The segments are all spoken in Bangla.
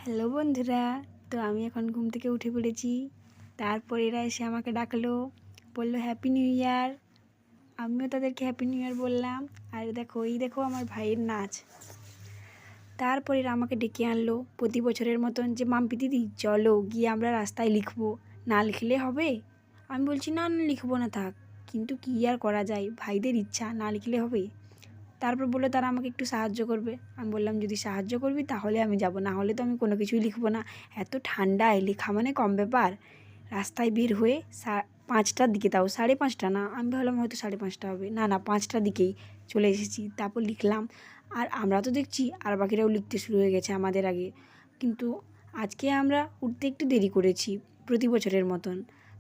হ্যালো বন্ধুরা, তো আমি এখন ঘুম থেকে উঠে পড়েছি। তারপর এরা এসে আমাকে ডাকলো, বললো হ্যাপি নিউ ইয়ার। আমিও তাদেরকে হ্যাপি নিউ ইয়ার বললাম। আর দেখো আমার ভাইয়ের নাচ। তারপর এরা আমাকে ডেকে আনলো প্রতি বছরের মতন, যে মাম্পি দিদি চলো গিয়ে আমরা রাস্তায় লিখবো, না লিখলে হবে? আমি বলছি না না লিখবো না, থাক। কিন্তু কী আর করা যায়, ভাইদের ইচ্ছা, না লিখলে হবে? তারপর বললো তারা আমাকে একটু সাহায্য করবে। আমি বললাম যদি সাহায্য করবি তাহলে আমি যাব, না হলে তো আমি কোনো কিছুই লিখবো না। এত ঠান্ডায় লেখা মানে কম ব্যাপার। রাস্তায় বের হয়ে 5টার দিকে, তাও 5:30 না, আমি ভাবলাম হয়তো 5:30 হবে, না না 5টার দিকেই চলে এসেছি। তারপর লিখলাম। আর আমরা তো দেখছি আর বাকিরাও লিখতে শুরু হয়ে গেছে আমাদের আগে। কিন্তু আজকে আমরা উঠতে একটু দেরি করেছি প্রতি বছরের মতন।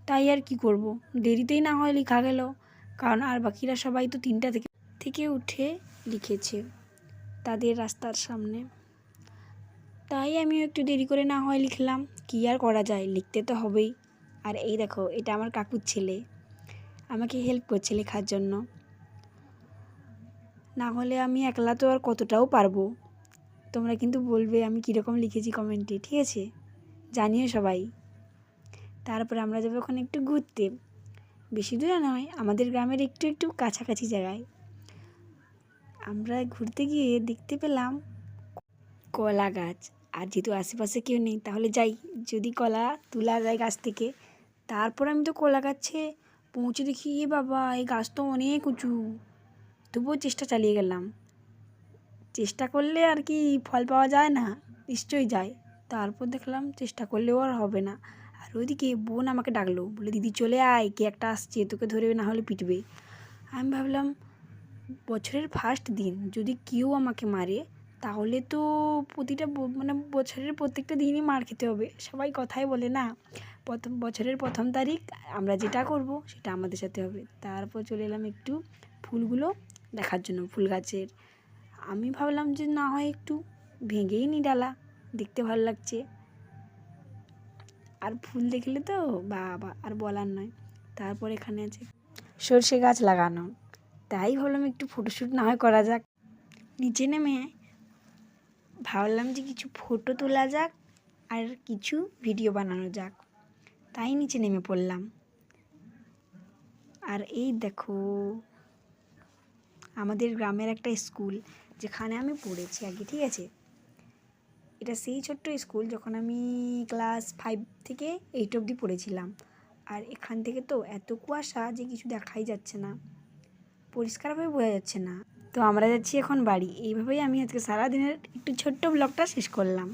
তাই আর কি করব, দেরিতেই না হয় লেখা গেল। কারণ আর বাকিরা সবাই তো 3টা থেকে উঠে লিখেছে তাদের রাস্তার সামনে। তাই আমিও একটু দেরি করে না হয় লিখলাম, কী আর করা যায়, লিখতে তো হবেই। আর এই দেখো, এটা আমার কাকুর ছেলে, আমাকে হেল্প করছে লেখার জন্য। না হলে আমি একলা তো আর কতটাও পারবো। তোমরা কিন্তু বলবে আমি কীরকম লিখেছি কমেন্টে, ঠিক আছে? জানিও সবাই। তারপরে আমরা যাবো ওখানে একটু ঘুরতে, বেশি দূরে নয়, আমাদের গ্রামের একটু একটু কাছাকাছি জায়গায়। আমরা ঘুরতে গিয়ে দেখতে পেলাম কলা গাছ। আর যেহেতু আশেপাশে কেউ নেই, তাহলে যাই, যদি কলা তোলা যায় গাছ থেকে। তারপর আমি তো কলা গাছে পৌঁছে দেখি, এ বাবা এই গাছ তো অনেক উঁচু। তবুও চেষ্টা চালিয়ে গেলাম। চেষ্টা করলে আর কি ফল পাওয়া যায় না? নিশ্চয়ই যায়। তারপর দেখলাম চেষ্টা করলেও আর হবে না। আর ওইদিকে বোন আমাকে ডাকলো, বলে দিদি চলে আয়, কে একটা আসছে, তোকে ধরে না হলে পিটবে। আমি ভাবলাম বছরের ফার্স্ট দিন যদি কেউ আমাকে মারে, তাহলে তো বছরের প্রত্যেকটা দিনই মার খেতে হবে। সবাই কথাই বলে না, বছরের প্রথম তারিখ আমরা যেটা করব সেটা আমাদের সাথে হবে। তারপর চলে এলাম একটু ফুলগুলো দেখার জন্য, ফুল গাছের। আমি ভাবলাম যে না হয় একটু ভেঙেই নি ডালা, দেখতে ভালো লাগছে। আর ফুল দেখলে তো বাবা আর বলার নয়। তারপর এখানে আছে সর্ষে গাছ লাগানো, তাই ভাবলাম একটু ফটোশ্যুট না হয় করা যাক। নিচে নেমে ভাবলাম যে কিছু ফটো তোলা যাক আর কিছু ভিডিও বানানো যাক, তাই নিচে নেমে পড়লাম। আর এই দেখো আমাদের গ্রামের একটা স্কুল, যেখানে আমি পড়েছি আগে, ঠিক আছে? এটা সেই ছোট্ট স্কুল যখন আমি ক্লাস 5 থেকে 8 অবধি পড়েছিলাম। আর এখান থেকে তো এত কুয়াশা যে কিছু দেখাই যাচ্ছে না, পরিষ্কারভাবে বোঝা যাচ্ছে না। তো আমরা যাচ্ছি এখন বাড়ি। এইভাবেই আমি আজকে সারাদিনের একটু ছোট্ট ব্লগটা শেষ করলাম।